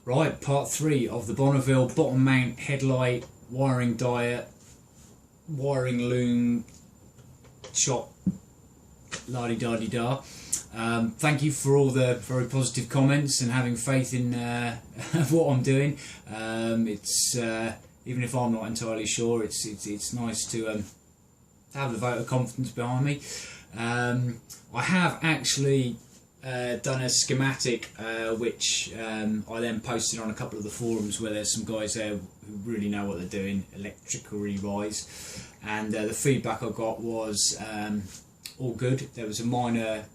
Right, part 3 of the Bonneville Bottom mount headlight wiring diet, wiring loom shop, la-di-da-di-da. Thank you for all the very positive comments and having faith in what I'm doing. It's even if I'm not entirely sure, it's nice to have the vote of confidence behind me. I have actually done a schematic which I then posted on a couple of the forums where there's some guys there who really know what they're doing electrically wise, and the feedback I got was all good. There was a minor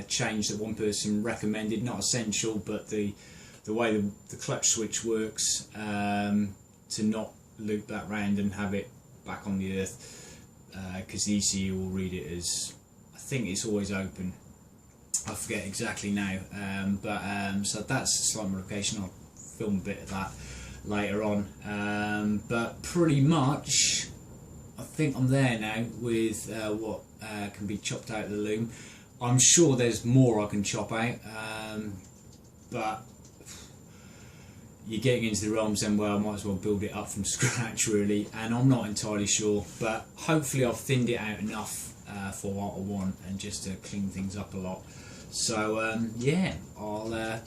change that one person recommended, not essential, but the way the clutch switch works, to not loop that round and have it back on the earth, because the ECU will read it as, I think it's always open. I forget exactly now, so that's a slight modification. I'll film a bit of that later on, but pretty much I think I'm there now with what can be chopped out of the loom. I'm sure there's more I can chop out, but you're getting into the realms then where I might as well build it up from scratch really, and I'm not entirely sure, but hopefully I've thinned it out enough for what I want and just to clean things up a lot. So yeah, I'll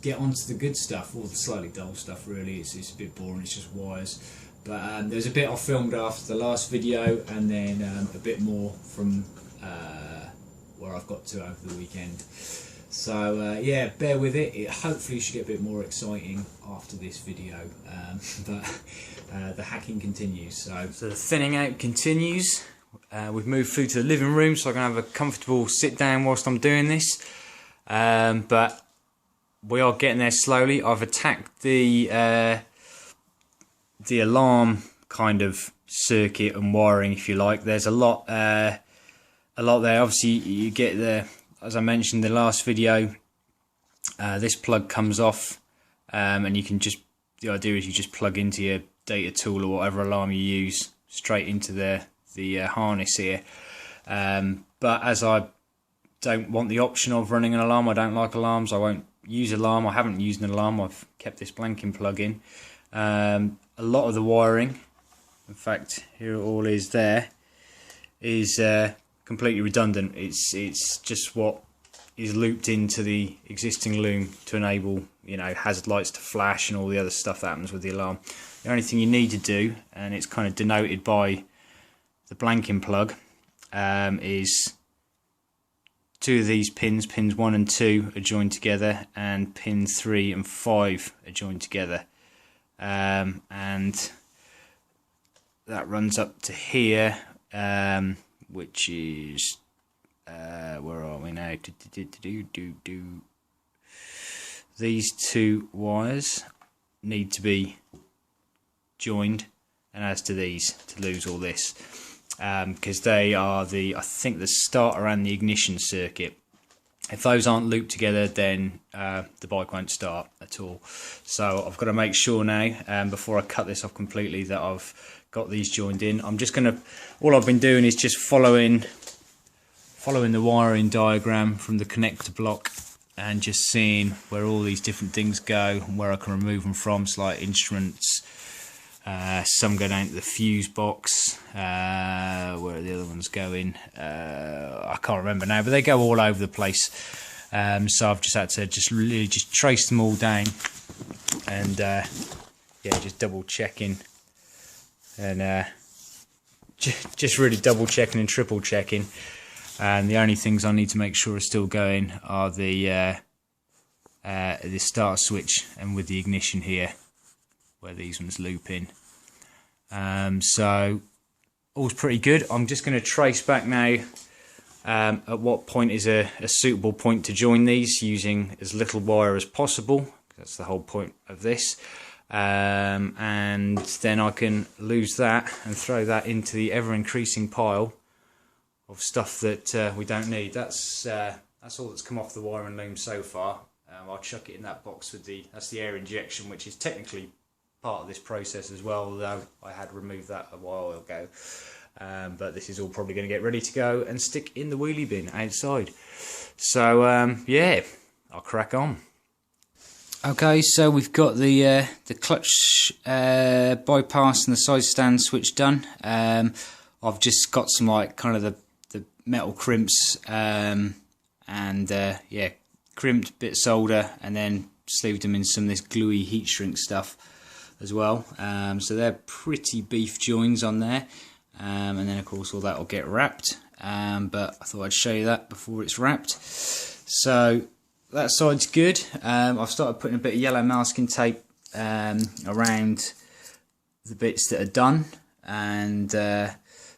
get on to the good stuff, or the slightly dull stuff really. It's a bit boring, it's just wires. But there's a bit I filmed after the last video, and then a bit more from where I've got to over the weekend. So yeah, bear with it. It hopefully should get a bit more exciting after this video, but the hacking continues. So the thinning out continues. We've moved through to the living room so I can have a comfortable sit down whilst I'm doing this, but we are getting there slowly. I've attacked the alarm kind of circuit and wiring, if you like. There's a lot there. Obviously you get the, as I mentioned in the last video, this plug comes off, and you can just, the idea is you just plug into your data tool or whatever alarm you use straight into the harness here, but as I don't want the option of running an alarm, I don't like alarms, I won't use alarm. I haven't used an alarm, I've kept this blanking plug in. A lot of the wiring, in fact here it all is there, is completely redundant. It's just what is looped into the existing loom to enable, you know, hazard lights to flash and all the other stuff that happens with the alarm. The only thing you need to do, and it's kind of denoted by the blanking plug, is two of these pins, pins 1 and 2 are joined together, and pin 3 and 5 are joined together, and that runs up to here, which is where are we now? These two wires need to be joined, and as to these, to lose all this, because they are I think the starter and the ignition circuit. If those aren't looped together, then the bike won't start at all. So I've got to make sure now, before I cut this off completely, that I've got these joined in. I'm just going to, all I've been doing is just following the wiring diagram from the connector block, and just seeing where all these different things go and where I can remove them from. So like instruments, some go down to the fuse box, where are the other ones going? I can't remember now, but they go all over the place. So I've just had to really trace them all down, and yeah, just double checking, and just really double checking and triple checking. And the only things I need to make sure are still going are the start switch, and with the ignition here, where these ones loop in. So all's pretty good. I'm just going to trace back now at what point is a suitable point to join these, using as little wire as possible. That's the whole point of this. And then I can lose that and throw that into the ever-increasing pile of stuff that we don't need. That's all that's come off the wiring loom so far. I'll chuck it in that box with that's the air injection, which is technically part of this process as well, though I had removed that a while ago. But this is all probably going to get ready to go and stick in the wheelie bin outside. So yeah, I'll crack on. Okay, so we've got the clutch bypass and the side stand switch done. I've just got some like kind of the metal crimps and yeah, crimped, bit of solder, and then sleeved them in some of this gluey heat shrink stuff as well. So they're pretty beef joins on there, and then of course all that will get wrapped. But I thought I'd show you that before it's wrapped. So that side's good. I've started putting a bit of yellow masking tape around the bits that are done, and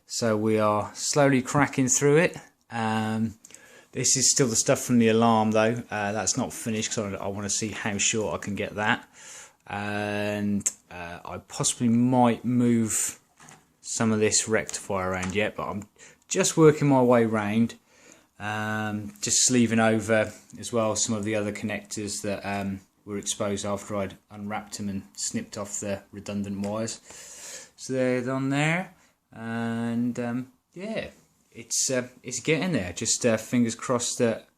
so we are slowly cracking through it. This is still the stuff from the alarm though. That's not finished because I want to see how short I can get that, and I possibly might move some of this rectifier around yet, but I'm just working my way round. Just sleeving over as well some of the other connectors that were exposed after I'd unwrapped them and snipped off the redundant wires. So they're on there, and yeah, it's getting there. Just fingers crossed that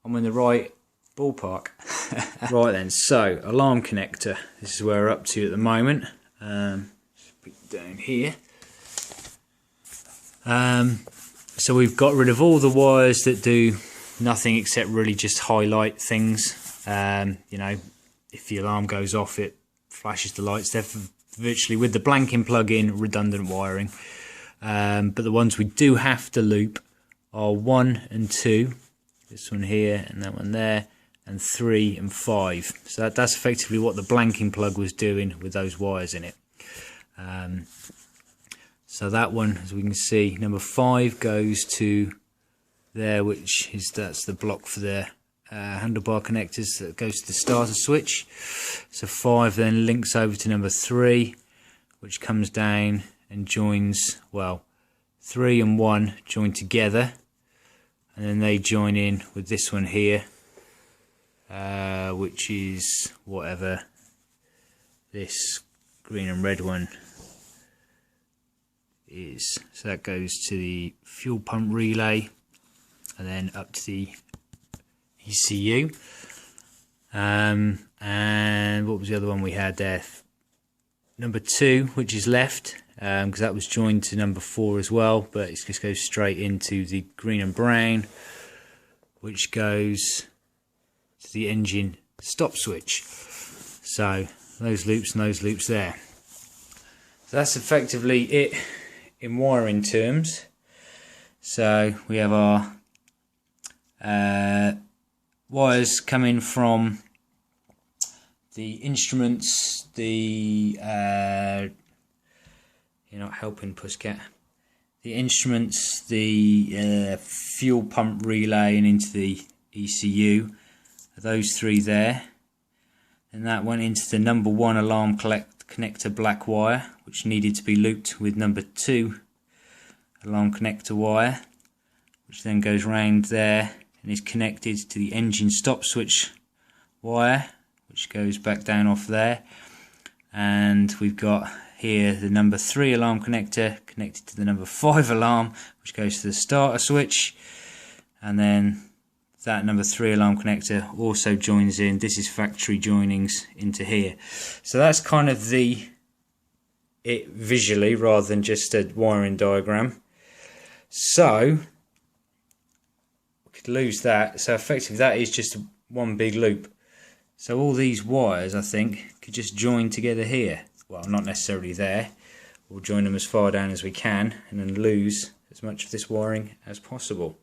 I'm in the right ballpark. Right then, so alarm connector. This is where we're up to at the moment. Just put it down here. So we've got rid of all the wires that do nothing except really just highlight things. You know, if the alarm goes off, it flashes the lights. They're virtually, with the blanking plug-in, redundant wiring. But the ones we do have to loop are 1 and 2. This one here and that one there, and 3 and 5. So that's effectively what the blanking plug was doing with those wires in it. So that one, as we can see, number 5 goes to there, which is, that's the block for the handlebar connectors that goes to the starter switch. So 5 then links over to number 3, which comes down and joins, well, 3 and 1 join together, and then they join in with this one here, which is whatever this green and red one is. So that goes to the fuel pump relay and then up to the ECU. And what was the other one we had there? Number 2, which is left, because that was joined to number 4 as well, but it just goes straight into the green and brown, which goes to the engine stop switch. So those loops and those loops there. So that's effectively it in wiring terms. So we have our wires coming from the instruments, the you're not helping, Pussycat. The instruments, the fuel pump relay, and into the ECU. Those 3 there, and that went into the number 1 alarm connector black wire, which needed to be looped with number 2 alarm connector wire, which then goes round there and is connected to the engine stop switch wire, which goes back down off there. And we've got here the number 3 alarm connector connected to the number 5 alarm, which goes to the starter switch, and then that number 3 alarm connector also joins in. This is factory joinings into here. So that's kind of it visually, rather than just a wiring diagram. So we could lose that. So effectively that is just one big loop. So all these wires, I think, could just join together here. Well, not necessarily there. We'll join them as far down as we can and then lose as much of this wiring as possible.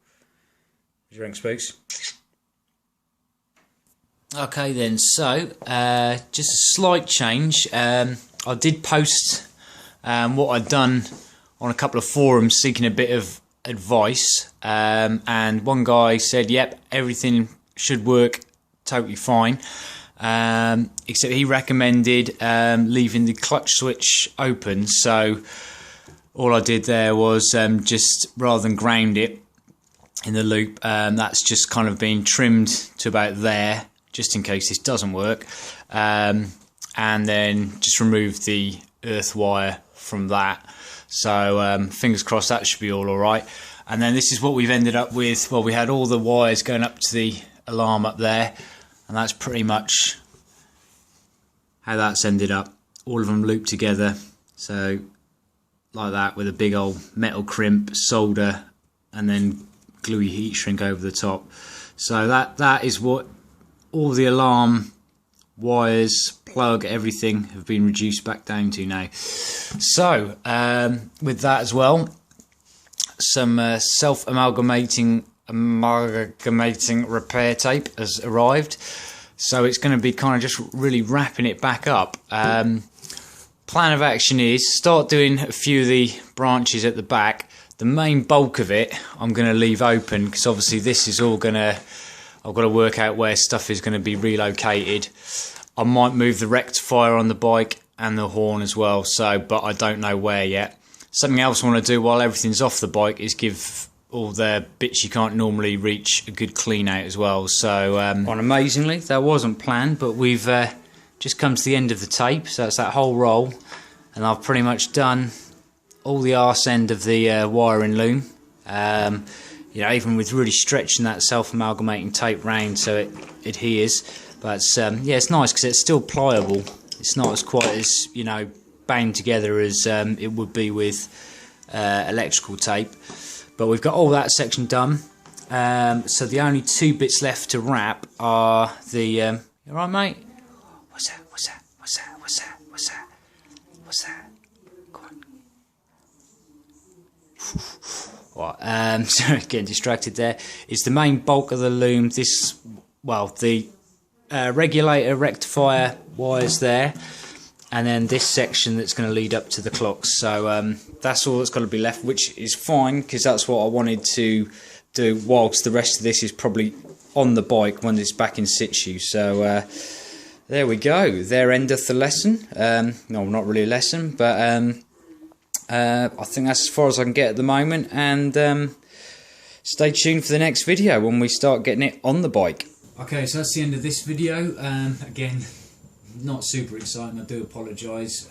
What do you think, Spokes? Okay then, so just a slight change. I did post what I'd done on a couple of forums seeking a bit of advice, and one guy said, yep, everything should work totally fine, except he recommended leaving the clutch switch open. So all I did there was just, rather than ground it in the loop, that's just kind of been trimmed to about there, just in case this doesn't work, and then just remove the earth wire from that. So fingers crossed that should be all right. And then this is what we've ended up with. Well, we had all the wires going up to the alarm up there, and that's pretty much how that's ended up. All of them looped together, so like that, with a big old metal crimp, solder, and then glue your heat shrink over the top. So that is what all the alarm wires, plug, everything have been reduced back down to now. So with that as well, some self-amalgamating repair tape has arrived, so it's going to be kind of just really wrapping it back up. Plan of action is start doing a few of the branches at the back. The main bulk of it I'm going to leave open, because obviously this is all going to, I've got to work out where stuff is going to be relocated. I might move the rectifier on the bike and the horn as well, so, but I don't know where yet. Something else I want to do while everything's off the bike is give all the bits you can't normally reach a good clean out as well. So amazingly, that wasn't planned, but we've just come to the end of the tape, so that's that whole roll, and I've pretty much done all the arse end of the wiring loom. You know, even with really stretching that self-amalgamating tape round so it adheres. But yeah, it's nice because it's still pliable. It's not as quite as, you know, bound together as it would be with electrical tape. But we've got all that section done. So the only two bits left to wrap are the. You alright, mate? What's that? What's that? What's that? What's that? What's that? What's that? Go on. Right, sorry, getting distracted there. It's the main bulk of the loom. This, well, the regulator, rectifier wires there, and then this section that's going to lead up to the clocks. So that's all that's got to be left, which is fine because that's what I wanted to do, whilst the rest of this is probably on the bike when it's back in situ. So there we go. There endeth the lesson. No, not really a lesson, but I think that's as far as I can get at the moment, and stay tuned for the next video when we start getting it on the bike. Okay, so that's the end of this video. Again, not super exciting, I do apologise.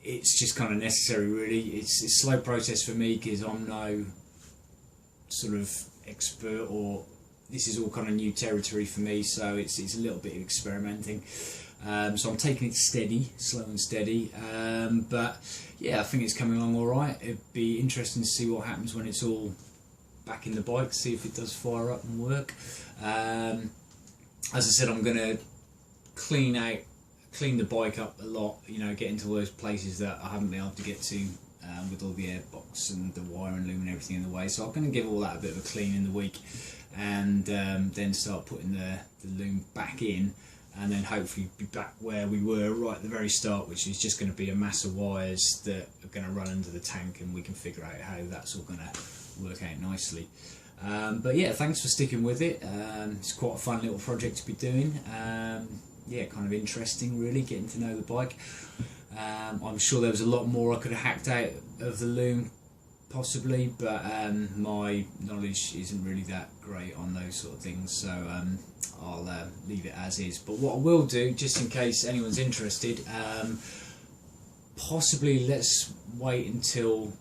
It's just kind of necessary really. It's a slow process for me because I'm no sort of expert, or this is all kind of new territory for me, so it's a little bit of experimenting. So I'm taking it steady, slow and steady, but yeah, I think it's coming along alright. It'd be interesting to see what happens when it's all back in the bike, see if it does fire up and work. As I said, I'm going to clean the bike up a lot, you know, get into those places that I haven't been able to get to with all the airbox and the wire and loom and everything in the way. So I'm going to give all that a bit of a clean in the week, and then start putting the loom back in, and then hopefully be back where we were right at the very start, which is just going to be a mass of wires that are going to run under the tank, and we can figure out how that's all going to work out nicely. But yeah, thanks for sticking with it. It's quite a fun little project to be doing. Yeah, kind of interesting really, getting to know the bike. I'm sure there was a lot more I could have hacked out of the loom possibly, but my knowledge isn't really that great on those sort of things, so I'll leave it as is. But what I will do, just in case anyone's interested, possibly let's wait until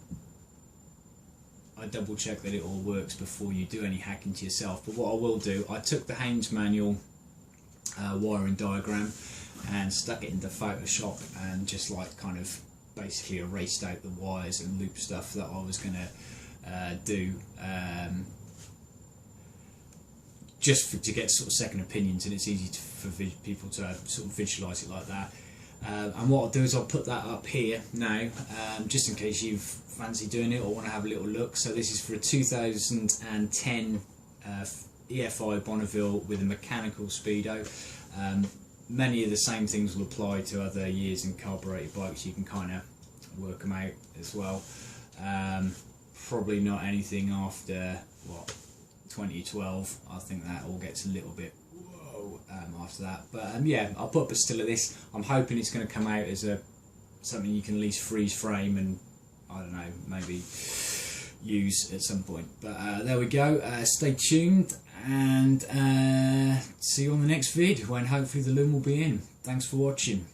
I double check that it all works before you do any hacking to yourself. But what I will do, I took the Haynes manual wiring diagram and stuck it into Photoshop, and just like kind of basically erased out the wires and loop stuff that I was going to do, just to get sort of second opinions, and it's easy for people to sort of visualise it like that. And what I'll do is I'll put that up here now, just in case you fancy doing it or want to have a little look. So this is for a 2010 EFI Bonneville with a mechanical speedo. Many of the same things will apply to other years in carbureted bikes. You can kind of work them out as well. Probably not anything after what, 2012. I think that all gets a little bit whoa after that. But yeah, I'll put up a still of this. I'm hoping it's going to come out as something you can at least freeze frame and, I don't know, maybe use at some point. But there we go. Stay tuned, and see you on the next vid when hopefully the loom will be in. Thanks for watching.